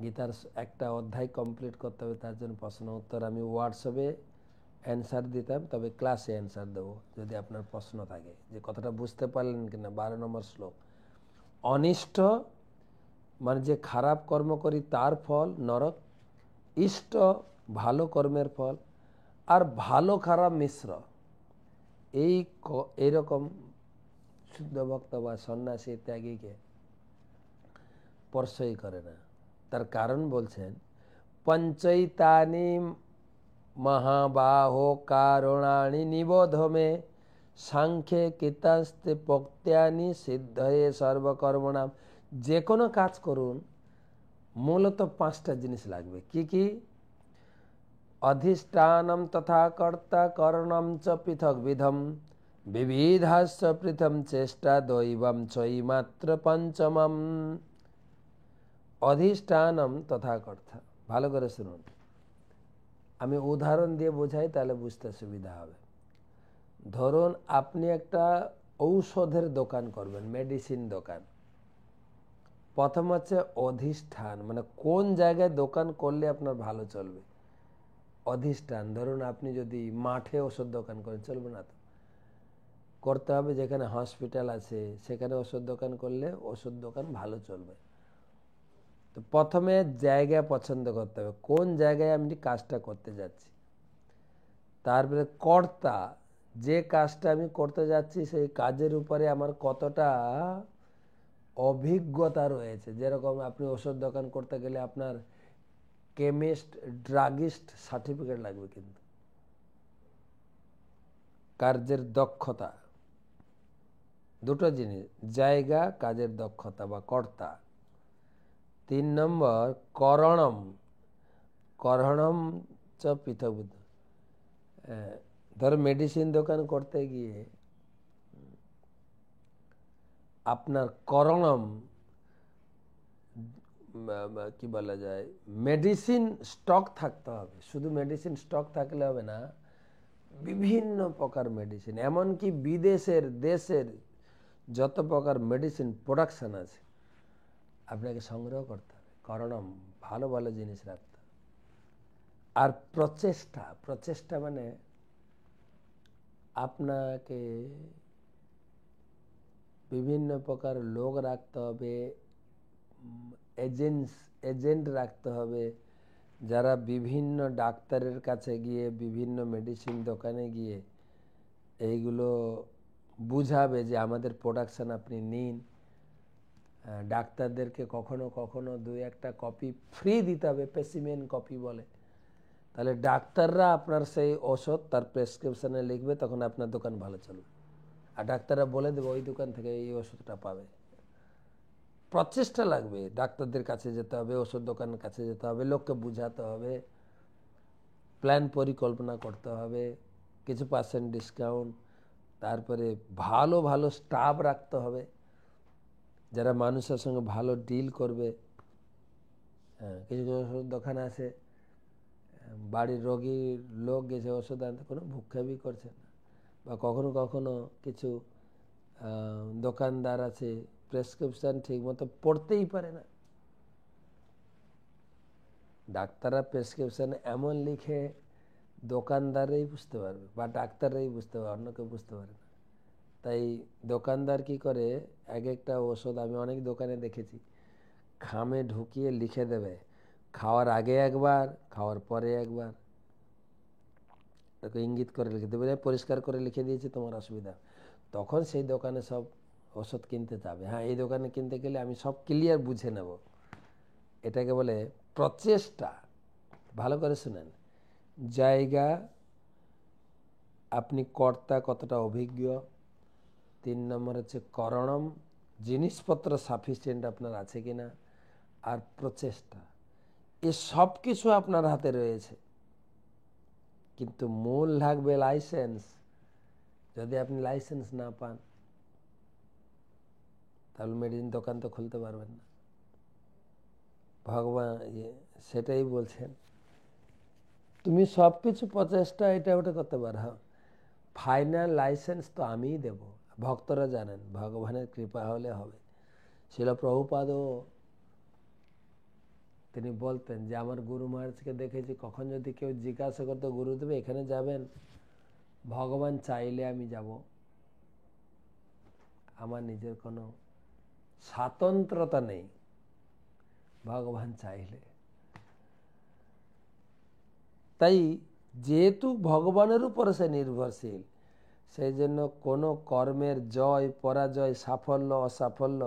গীতার একটা অধ্যায় কমপ্লিট করতে হবে, তার জন্য প্রশ্ন উত্তর আমি হোয়াটসঅ্যাপে অ্যান্সার দিতাম, তবে ক্লাসে অ্যান্সার দেবো যদি আপনার প্রশ্ন থাকে, যে কথাটা বুঝতে পারলেন কিনা। 12 নম্বর শ্লোক। অনিষ্ট মানে যে খারাপ কর্ম করি তার ফল নরক। ইষ্ট ভালো কর্মের ফল। আর ভালো খারাপ মিশ্র। এইরকম শুদ্ধ ভক্ত বা সন্ন্যাসী ত্যাগীকে স্পর্শই করে না। তার কারণ বলছেন, পঞ্চৈতানি মহাবাহো কারণানি নিবোধ মে সাংখ্যে কৃতাস্তে পক্ত্যানি সিদ্ধয়ে সর্বকর্মণাম। যে কোনো কাজ করুন মূলত 5টা জিনিস লাগবে। কি কি? অধিষ্ঠানম তথা কর্তা করণম চ পৃথক বিধম বিবিধাশ্চ পৃথম চেষ্টা দৈবম চৈমাত্র পঞ্চমম। অধিষ্ঠানম তথা কর্তা, ভালো করে শুনুন, আমি উদাহরণ দিয়ে বোঝাই তাহলে বুঝতে সুবিধা হবে। ধরুন আপনি একটা ঔষধের দোকান করবেন, মেডিসিন দোকান। প্রথম হচ্ছে অধিষ্ঠান, মানে কোন জায়গায় দোকান করলে আপনার ভালো চলবে। অধিষ্ঠান, ধরুন আপনি যদি মাঠে ওষুধ দোকান করেন, চলবে না তো। করতে হবে যেখানে হসপিটাল আছে সেখানে ওষুধ দোকান করলে ওষুধ দোকান ভালো চলবে। তো প্রথমে জায়গা পছন্দ করতে হবে, কোন জায়গায় আমি কাজটা করতে যাচ্ছি। তারপরে কর্তা, যে কাজটা আমি করতে যাচ্ছি সেই কাজের উপরে আমার কতটা অভিজ্ঞতা রয়েছে। যেরকম আপনি ওষুধ দোকান করতে গেলে আপনার কেমিস্ট, ড্রাগিস্ট সার্টিফিকেট লাগবে, কিন্তু কার্যের দক্ষতা, দুটো জিনিস, জায়গা, কাজের দক্ষতা বা কর্তা। 3 নম্বর করণম, করণম চ পৃথক। ধর মেডিসিন দোকান করতে গিয়ে আপনার করণম কি বলা যায়, মেডিসিন স্টক থাকতে হবে। শুধু মেডিসিন স্টক থাকলে হবে না, বিভিন্ন প্রকার মেডিসিন, এমনকি বিদেশের, দেশের যত প্রকার মেডিসিন প্রোডাকশন আছে আপনাকে সংগ্রহ করতে হবে। করণম, ভালো ভালো জিনিস রাখতে হবে। আর প্রচেষ্টা, প্রচেষ্টা মানে আপনাকে বিভিন্ন প্রকার লোক রাখতে হবে, এজেন্ট রাখতে হবে, যারা বিভিন্ন ডাক্তারের কাছে গিয়ে, বিভিন্ন মেডিসিন দোকানে গিয়ে এইগুলো বুঝাবে যে আমাদের প্রোডাকশন আপনি নিন। ডাক্তারদেরকে কখনো কখনো 2-1টা কপি ফ্রি দিতে হবে, স্পেসিমেন কপি বলে। তাহলে ডাক্তাররা আপনার সেই ওষুধ তার প্রেসক্রিপশনে লিখবে, তখন আপনার দোকান ভালো চলবে। আর ডাক্তাররা বলে দেবে ওই দোকান থেকে এই ওষুধটা পাবে। প্রচেষ্টা লাগবে, ডাক্তারদের কাছে যেতে হবে, ওষুধ দোকানের কাছে যেতে হবে, লোককে বুঝাতে হবে, প্ল্যান পরিকল্পনা করতে হবে, কিছু পার্সেন্ট ডিসকাউন্ট, তারপরে ভালো ভালো স্টাফ রাখতে হবে যারা মানুষের সঙ্গে ভালো ডিল করবে। কিছু ওষুধ দোকান আছে বাড়ির রোগীর লোক গেছে ওষুধ আনতে, কোনো ভুক্ষেপই করছে না। বা কখনো কখনো কিছু দোকানদার আছে প্রেসক্রিপশন ঠিক মতো পড়তেই পারে না। ডাক্তাররা প্রেসক্রিপশন এমন লিখে দোকানদারই বুঝতে পারবে বা ডাক্তাররাই বুঝতে পারবে, অন্য কেউ বুঝতে পারে না। তাই দোকানদার কি করে, এক একটা ওষুধ আমি অনেক দোকানে দেখেছি, খামে ঢুকিয়ে লিখে দেবে, খাওয়ার আগে একবার, খাওয়ার পরে একবার, তাকে ইঙ্গিত করে লিখে দেবে, পরিষ্কার করে লিখে দিয়েছি তোমার অসুবিধা। তখন সেই দোকানে সব ওষুধ কিনতে যাবে। হ্যাঁ, এই দোকানে কিনতে গেলে আমি সব ক্লিয়ার বুঝে নেব। এটাকে বলে প্রচেষ্টা। ভালো করে শুনেন, জায়গা, আপনি কর্তা কতটা অভিজ্ঞ। 3 নম্বর হচ্ছে করণম, জিনিসপত্র সাফিসিয়েন্ট আপনার আছে কিনা। আর প্রচেষ্টা, এ সব কিছু আপনার হাতে রয়েছে, কিন্তু মূল লাগবে লাইসেন্স। যদি আপনি লাইসেন্স না পান তাহলে মেডিসিন দোকান তো খুলতে পারবেন না। ভগবান সেটাই বলছেন, তুমি সব কিছু প্রচেষ্টা এটা ওটা করতে পারো, ফাইনাল লাইসেন্স তো আমিই দেব। ভক্তরা জানেন ভগবানের কৃপা হলে হবে। শিল প্রভুপাদও তিনি বলতেন যে আমার গুরু মহারাজকে দেখেছি, কখন যদি কেউ জিজ্ঞাসা করতো গুরুদেব এখানে যাবেন, ভগবান চাইলে আমি যাব, আমার নিজের কোনো স্বাতন্ত্রতা নেই, ভগবান চাইলে। তাই যেহেতু ভগবানের উপরে সে নির্ভরশীল, সেই জন্য কোনো কর্মের জয় পরাজয়, সাফল্য অসাফল্য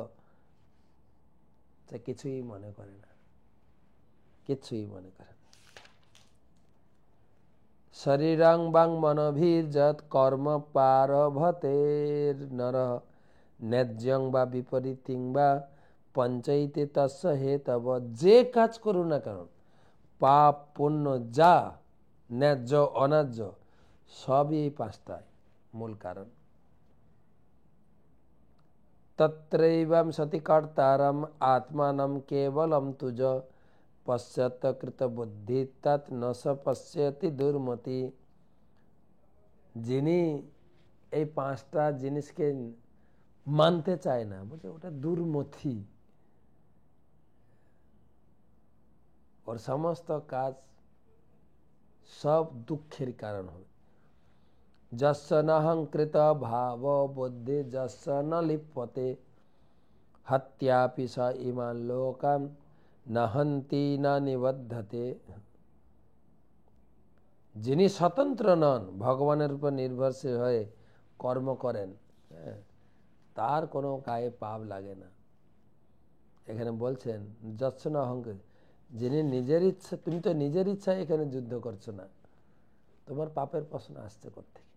সে কিছুই মনে করে না, কিছুই মনে করে না। शरीरं वाङ् मनोभिर्यत् कर्म प्रारभतेर्नरः ন্যায্যং বা বিপরীতিং বা পঞ্চাইতে তস্য হেতব। যে কাজ করুন না কারণ, পাপ পুণ্য যা ন্যায্য অন্যায্য সবই এই পাঁচটায় মূল কারণ। তত্রৈবং সতি কর্তারম আত্মানম কেবলম তুজ পশ্যত কৃত বুদ্ধি তৎ ন স পশ্যতি দুর্মতি। যিনি এই পাঁচটা জিনিসকে মানতে চায় না, বলছে ওটা দুর্মতি, ওর সমস্ত কাজ সব দুঃখের কারণ হবে। যস্য নহংকৃত ভাব বুদ্ধি যস্য ন লিপ্যতে হত্যাপি স ইমান লোকান নহন্তি না নিবদ্ধতে। যিনি স্বতন্ত্র নন, ভগবানের উপর নির্ভরশীল হয়ে কর্ম করেন, তার কোনো গায়ে পাপ লাগে না। এখানে বলছেন যস্য ন অহংকৃত, যিনি নিজের ইচ্ছা, তুমি তো নিজের ইচ্ছায় এখানে যুদ্ধ করছো না, তোমার পাপের প্রশ্ন আসছে কোত্থেকে?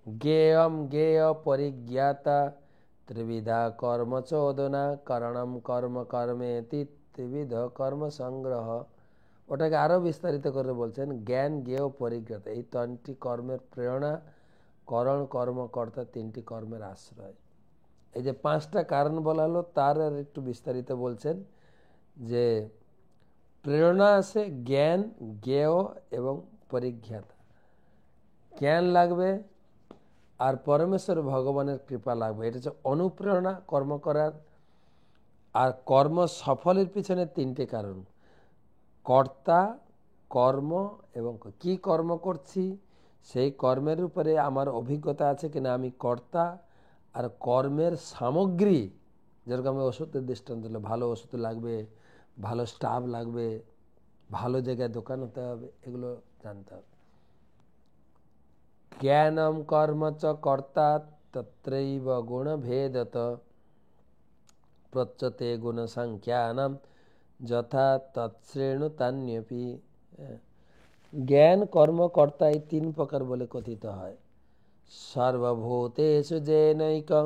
জ্ঞেয়ম জ্ঞেয় পরিজ্ঞাতা ত্রিবিধা কর্ম চোদনা কারণম কর্ম কর্মেতি ত্রিবিধ কর্ম সংগ্রহ। ওটাকে আরো বিস্তারিত করে বলছেন জ্ঞান জ্ঞেয় পরিজ্ঞাতা, এই তিনটি কর্মের প্রেরণা, করণ কর্মকর্তা, তিনটি কর্মের আশ্রয়। এই যে পাঁচটা কারণ বলা হলো, তার আর একটু বিস্তারিত বলছেন যে প্রেরণা আছে জ্ঞান জ্ঞেয় এবং পরিজ্ঞাতা। জ্ঞান লাগবে আর পরমেশ্বর ভগবানের কৃপা লাগবে, এটা হচ্ছে অনুপ্রেরণা কর্ম করার। আর কর্ম সফলের পিছনে তিনটে কারণ, কর্তা, কর্ম এবং কি কর্ম করছি সেই কর্মের উপরে আমার অভিজ্ঞতা আছে কিনা, আমি কর্তা। আর কর্মের সামগ্রী, যেরকম আমি ওষুধের দৃষ্টান্ত দিল, ভালো ওষুধ লাগবে, ভালো স্টাফ লাগবে, ভালো জায়গায় দোকান হতে হবে, এগুলো জানতে হবে। জ্ঞানম কর্ম চ কর্তা তত্রৈব গুণ ভেদত প্রচ্যতে গুণ সংখ্যানাম যথা তৎশ্রেণু তান্যপি। জ্ঞান কর্মকর্তা এই তিন প্রকার বলে কথিত হয়। সর্বভূতেষু যেনৈকং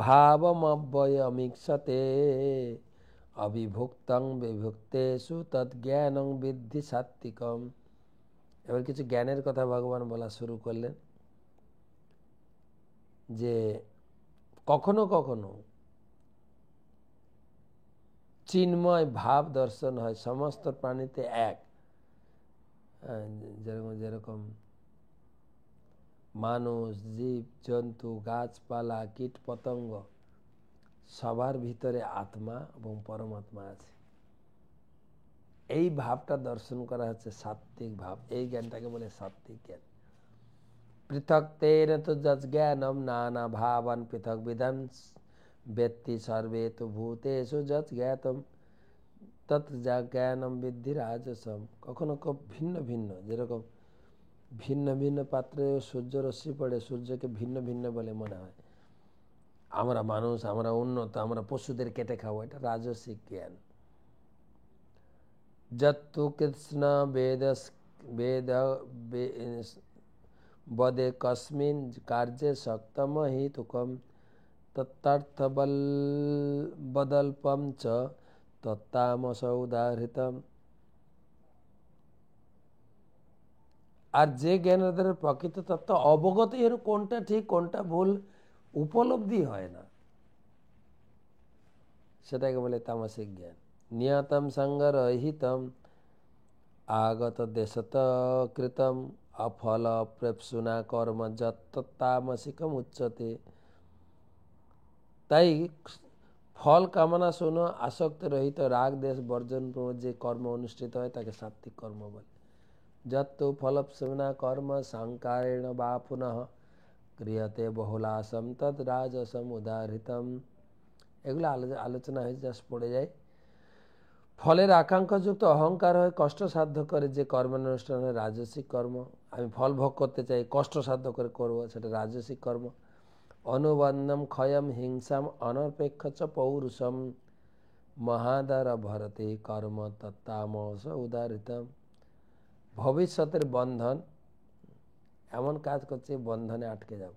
ভাবমব্যয়মীক্ষতে অবিভুক্তং বিভুক্তেষু তদ্জ্ঞানং বিদ্ধি সাত্ত্বিকম। এবার কিছু জ্ঞানের কথা ভগবান বলা শুরু করলেন, যে কখনো কখনো চিন্ময় ভাব দর্শন হয়, সমস্ত প্রাণীতে এক। যেরকম যেরকম মানুষ, জীব জন্তু, গাছপালা, কীট পতঙ্গ, সবার ভিতরে আত্মা এবং পরমাত্মা আছে। এই ভাবটা দর্শন করা হচ্ছে সাত্ত্বিক ভাব। এই জ্ঞানটাকে বলে সাত্ত্বিক জ্ঞান। পৃথক তেন তো যজ্ঞানম নানা ভাবান পৃথক বিধান ব্যক্তি সর্বে তো ভূতেষু যজ্ঞাতম তৎ জ্ঞানম বিদ্ধি রাজসম। কখনো খুব ভিন্ন ভিন্ন, যেরকম ভিন্ন ভিন্ন পাত্রে সূর্য রশ্মি পড়ে, সূর্যকে ভিন্ন ভিন্ন বলে মনে হয়। আমরা মানুষ, আমরা উন্নত, আমরা পশুদের কেটে খাবো, এটা রাজসিক জ্ঞান। যত্তু কৃষ্ণ বেদ বেদ বদে কস্মিন কার্যে শক্তম হিতুকম তত্তার্থ বদল্পম চ তত্তামস উদাহৃতম। আর যে জ্ঞানের দ্বারা প্রকৃত তত্ত্ব অবগত, এর কোনটা ঠিক কোনটা ভুল উপলব্ধি হয় না, সেটাকে বলে তামসিক জ্ঞান। নিয়তম সংগরহিতম আগত দেশত কৃতম অফল প্রেপসুনা কর্ম যত্তামসিকম উচ্চতে। তাই ফল কামনা শূন্য আসক্ত রহিত রাগ দেশ বর্জন যে কর্ম অনুষ্ঠিত হয় তাকে সাত্ত্বিক কর্ম বলে। যত্তু ফলপ্সুনা কর্ম সংকারেণ বা পুনঃ ক্রিয়তে বহুলাসম তদ রাজসম উদাহৃতম। এগুলো আলোচনা হয়েছে, জাস্ট পড়ে যায়। ফলের আকাঙ্ক্ষাযুক্ত অহংকার হয়, কষ্টসাধ্য করে যে কর্মানুষ্ঠান হয় রাজসিক কর্ম। আমি ফল ভোগ করতে চাই, কষ্টসাধ্য করে করব, সেটা রাজসিক কর্ম। অনুবন্ধম ক্ষয়ম হিংসাম অনপেক্ষ চ পৌরুষম মহাদার ভরতে কর্ম তত্তামস উদাহৃতম। ভবিষ্যতের বন্ধন, এমন কাজ করছে বন্ধনে আটকে যাব।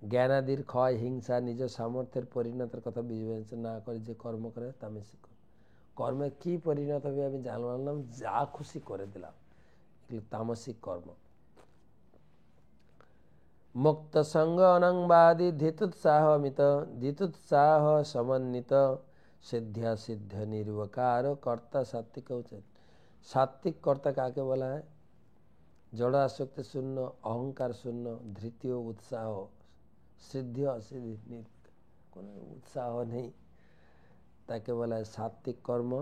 জ্ঞানাদির ক্ষয়, হিংসা, নিজ সামর্থ্যের পরিণতের কথা বিবেচনা না করে যে কর্ম করে তামসিক কর্ম। কর্মে কি পরিণত হবে আমি জানলাম, যা খুশি করে দিলাম, এগুলো তামসিক কর্ম। মুক্ত সঙ্গ অনংবাদী ধিতুৎসাহ সমন্বিত সিদ্ধ্যা সিদ্ধ নির্বকার কর্তা সাত্বিক উচিত। সাত্বিক কর্তা কাকে বলা হয়? জড় আসক্তি শূন্য, অহংকার শূন্য, ধৃতি ও উৎসাহ, সিদ্ধি অসিদ্ধি, কোনো উৎসাহ নেই, তাকে বলা হয় সাত্বিক কর্ম।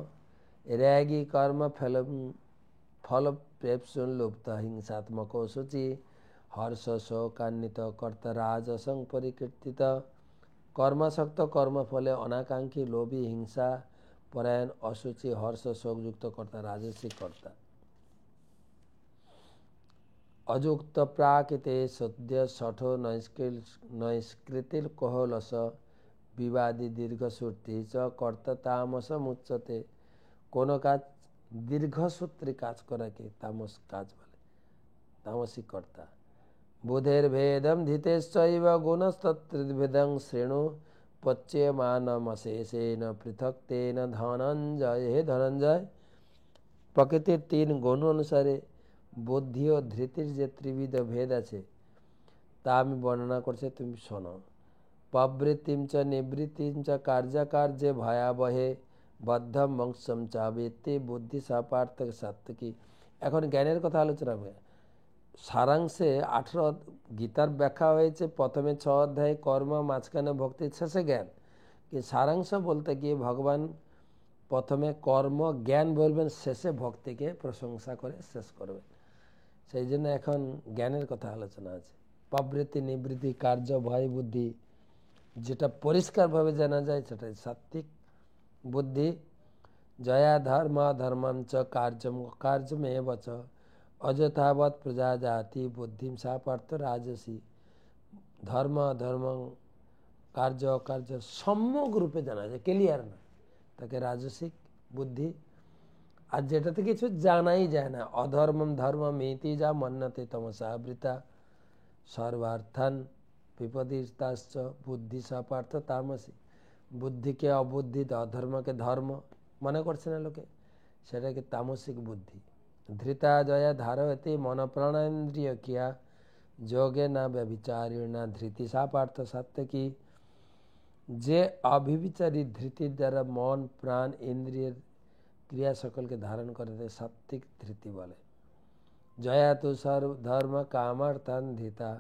র্যাগী কর্ম ফল প্রেপসুন লুপ্ত হিংসাত্মক সূচি হর্ষ শোকান্বিত কর্তা রাজসং পরিকীর্তিত। কর্মাসক্ত, কর্মফলে অনাকাঙ্ক্ষী, লোভী, হিংসা পরায়ণ, অসুচি, হর্ষ শোকযুক্ত কর্তা রাজসিক কর্তা। অযুক্ত প্রাকৃতে সদ্য শঠ নৈষ্কৃতির কোহলস বিবাদী দীর্ঘসূত্রী চ কর্তা তামসম উচ্চতে। কোনো কাজ দীর্ঘসূত্রে কাজ করাকে তামস কাজ বলে, তামসিক কর্তা। বুধের ভেদম ধিতেশ্চৈব গুণস্তত্রিভেদং শ্রেণু পচ্যমানমশেষেণ পৃথক তেন ধনঞ্জয়। হে ধনঞ্জয়, প্রকৃতির 3 গুণ অনুসারে বুদ্ধি ও ধৃতির যে ত্রিবিধ ভেদ আছে তা আমি বর্ণনা করছি, তুমি শোনো। প্রবৃত্তিম চ নিবৃত্তিম চ কার্যকার্যে ভয়াবহে বদ্ধম বংশম চ বেত্তে বুদ্ধি সাপার্থ সাত্ত্বিকী। এখন জ্ঞানের কথা আলোচনা হবে। সারাংশে 18 গীতার ব্যাখ্যা হয়েছে প্রথমে 6 অধ্যায়ে কর্ম, মাঝখানে ভক্তি, শেষে জ্ঞান। কি সারাংশ বলতে গিয়ে ভগবান প্রথমে কর্ম জ্ঞান বলবেন, শেষে ভক্তিকে প্রশংসা করে শেষ করবেন। সেই জন্য এখন জ্ঞানের কথা আলোচনা আছে। প্রবৃত্তি, নিবৃত্তি, কার্য, ভয়, বুদ্ধি, যেটা পরিষ্কারভাবে জানা যায় সেটাই সাত্ত্বিক বুদ্ধি। জয়া ধর্ম ধর্মম চ কার্যমেব চ অযথাবৎ প্রজা জাতি বুদ্ধিম সা পার্থ রাজসী। ধর্ম ধর্ম, কার্য অকার্য সম্যক রূপে জানা যায়, ক্লিয়ার না, তাকে রাজসিক বুদ্ধি। আর যেটাতে কিছু জানাই যায় না, অধর্মম ধর্মম ইতি যা মন্যতে তমসাবৃতা সর্বার্থান বিপদীতাশ্চ বুদ্ধি সা পার্থ তামসী। বুদ্ধিকে অবুদ্ধি, অধর্মকে ধর্ম মনে করছে না লোকে, সেটাকে তামসিক বুদ্ধি। ধৃতা জয়া ধারয়তে মন প্রাণেন্দ্রিয় কিয়া যোগে না ব্যভিচারিণা ধৃতি সা পার্থ সাত্ত্বিকী। যে অবিবিচারী ধৃতির দ্বারা মন, প্রাণ, ইন্দ্রিয়ের ক্রিয়া সকলকে ধারণ করে সাত্ত্বিক ধৃতি বলে। জয়া তু সর্বধর্ম কামার্থান ধৃতা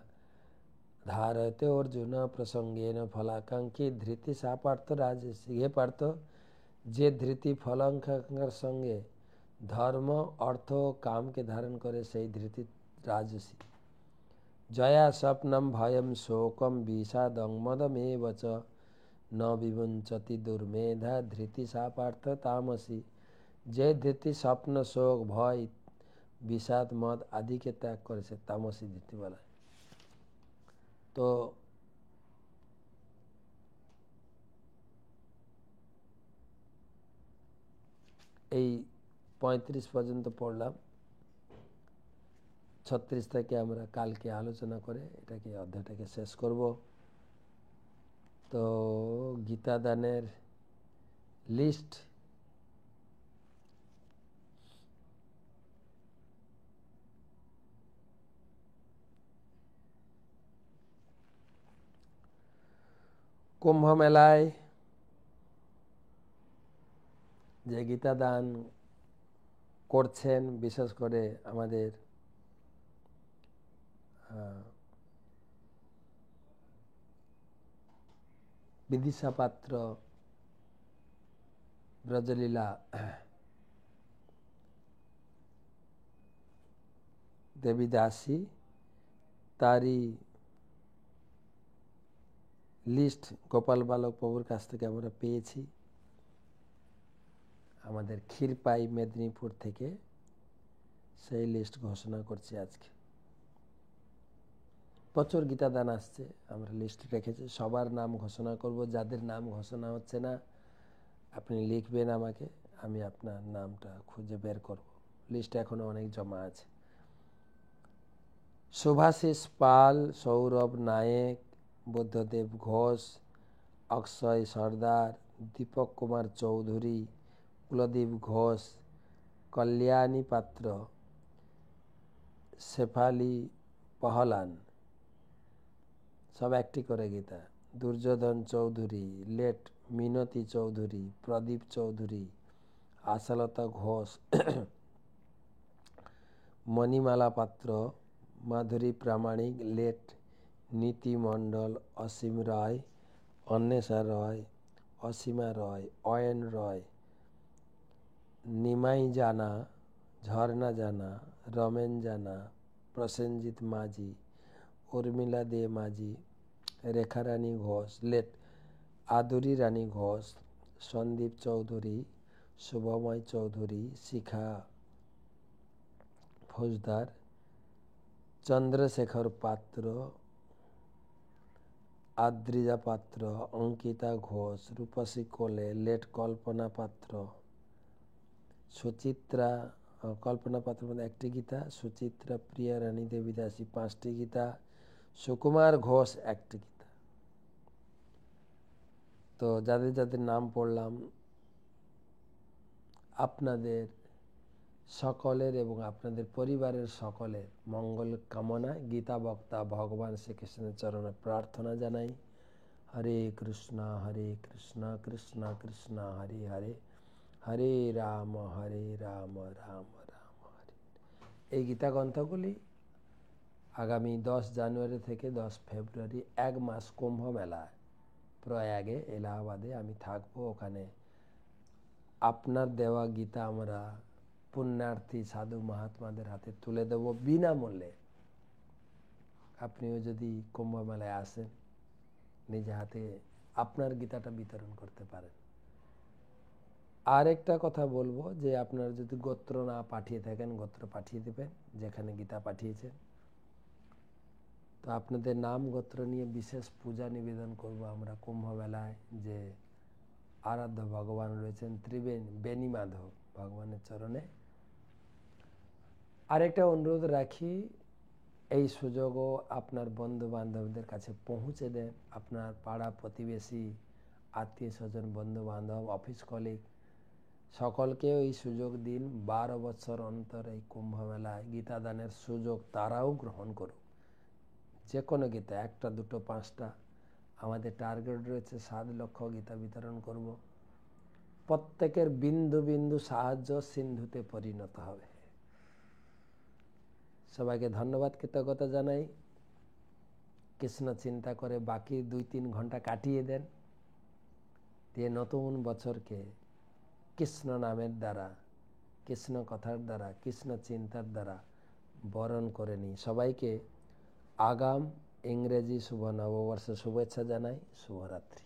ধারয়তে অর্জুন প্রসঙ্গেন ফলাকাঙ্ক্ষী ধৃতি সা পার্থ রাজসী। হে পার্থ, যে ধৃতি ফলাকাঙ্ক্ষার সঙ্গে ধর্ম, অর্থ, কামকে ধারণ করে সেই ধৃতি রাজসী। জয়া স্বপ্নম ভয়ম শোকম বিষাদং মদমেব চ ন বিমুঞ্চতি দুর্মেধা ধৃতি সা পার্থ তামসী। যে ধৃতি স্বপ্ন, শোক, ভয়, বিষাদ, মদ আদিকে ত্যাগ করেছে তামসী ধৃতি বলা। তো এই 35 পর্যন্ত পড়লাম। 36 থেকে আমরা কালকে আলোচনা করে এটাকে অধ্যায়টাকে শেষ করব। তো গীতা দানের লিস্ট কুম্ভ মেলায় যে গীতা দান করছেন, বিশেষ করে আমাদের বিদিশা পাত্র, ব্রজলীলা দেবী দাসী, তারই লিস্ট গোপাল বালক প্রভুর কাছ থেকে আমরা পেয়েছি। আমাদের ক্ষীরপাই মেদিনীপুর থেকে সেই লিস্ট ঘোষণা করছি আজকে। প্রচুর গীতা দান আসছে, আমরা লিস্ট রেখেছি, সবার নাম ঘোষণা করব। যাদের নাম ঘোষণা হচ্ছে না আপনি লিখবেন আমাকে, আমি আপনার নামটা খুঁজে বের করব, লিস্ট এখনো অনেক জমা আছে। শুভাশিস পাল, সৌরভ নায়েক, বুদ্ধদেব ঘোষ, অক্ষয় সর্দার, দীপক কুমার চৌধুরী, কুলদীপ ঘোষ, কল্যাণী পাত্র, শেফালি পহলান, সব একটি করে গীতা। দুর্যোধন চৌধুরী, লেট মিনতি চৌধুরী, প্রদীপ চৌধুরী, আশালতা ঘোষ, মণিমালা পাত্র, মাধুরী প্রামাণিক, লেট নীতি মণ্ডল, অসীম রায়, অন্বেষা রয়, অসীমা রয়, অয়ন রয়, নিমাই জানা, ঝর্ণা জানা, রমেন জানা, প্রসেনজিৎ মাঝি, উর্মিলা দে মাঝি, রেখা রানী ঘোষ, লেট আদুরি রানী ঘোষ, সন্দীপ চৌধুরী, শুভময় চৌধুরী, শিখা ফৌজদার, চন্দ্রশেখর পাত্র, আদ্রিজা পাত্র, অঙ্কিতা ঘোষ, রূপসী কোলে, লেট কল্পনা পাত্র, সুচিত্রা, কল্পনা পাত্র মধ্যে একটি গীতা, সুচিত্রা প্রিয়া রানী দেবীদাসী 5টি গীতা, সুকুমার ঘোষ 1টি গীতা। তো যাদের যাদের নাম পড়লাম আপনাদের সকলের এবং আপনাদের পরিবারের সকলের মঙ্গল কামনায় গীতা বক্তা ভগবান শ্রীকৃষ্ণের চরণে প্রার্থনা জানাই। হরে কৃষ্ণ কৃষ্ণ কৃষ্ণ হরে হরে, হরে রাম রাম রাম হরে। এই গীতা গ্রন্থগুলি আগামী 10 জানুয়ারি থেকে 10 ফেব্রুয়ারি 1 মাস কুম্ভ মেলায় প্রয়াগে এলাহাবাদে আমি থাকবো। ওখানে আপনার দেওয়া গীতা আমরা পুণ্যার্থী সাধু মহাত্মাদের হাতে তুলে দেব বিনামূল্যে। আপনিও যদি কুম্ভ মেলায় আসেন নিজে হাতে আপনার গীতাটা বিতরণ করতে পারেন। আর একটা কথা বলবো যে আপনারা যদি গোত্র না পাঠিয়ে থাকেন গোত্র পাঠিয়ে দেবেন যেখানে গীতা পাঠিয়েছেন। তো আপনাদের নাম গোত্র নিয়ে বিশেষ পূজা নিবেদন করব আমরা কুম্ভ মেলায়। যে আরাধ্য ভগবান রয়েছেন বেনি মাধব ভগবানের চরণে। আরেকটা অনুরোধ রাখি, এই সুযোগও আপনার বন্ধু বান্ধবদের কাছে পৌঁছে দেন। আপনার পাড়া প্রতিবেশী, আত্মীয় স্বজন, বন্ধু বান্ধব, অফিস কলিগ সকলকে এই সুযোগ দিন। 12 বছর অন্তর এই কুম্ভ মেলায় গীতা দানের সুযোগ তারাও গ্রহণ করুক। যে কোনো গীতা, 1টা 2টো 5টা, আমাদের টার্গেট রয়েছে 7 লক্ষ গীতা বিতরণ করব। প্রত্যেকের বিন্দু বিন্দু সাহায্য সিন্ধুতে পরিণত হবে। সবাইকে ধন্যবাদ, কৃতজ্ঞতা জানাই। কৃষ্ণ চিন্তা করে বাকি 2-3 ঘন্টা কাটিয়ে দেন, দিয়ে নতুন বছরকে কৃষ্ণ নামের দ্বারা, কৃষ্ণ কথার দ্বারা, কৃষ্ণ চিন্তার দ্বারা বরণ করে নিই। সবাইকে আগাম ইংরেজি শুভ নববর্ষের শুভেচ্ছা জানাই। শুভরাত্রি।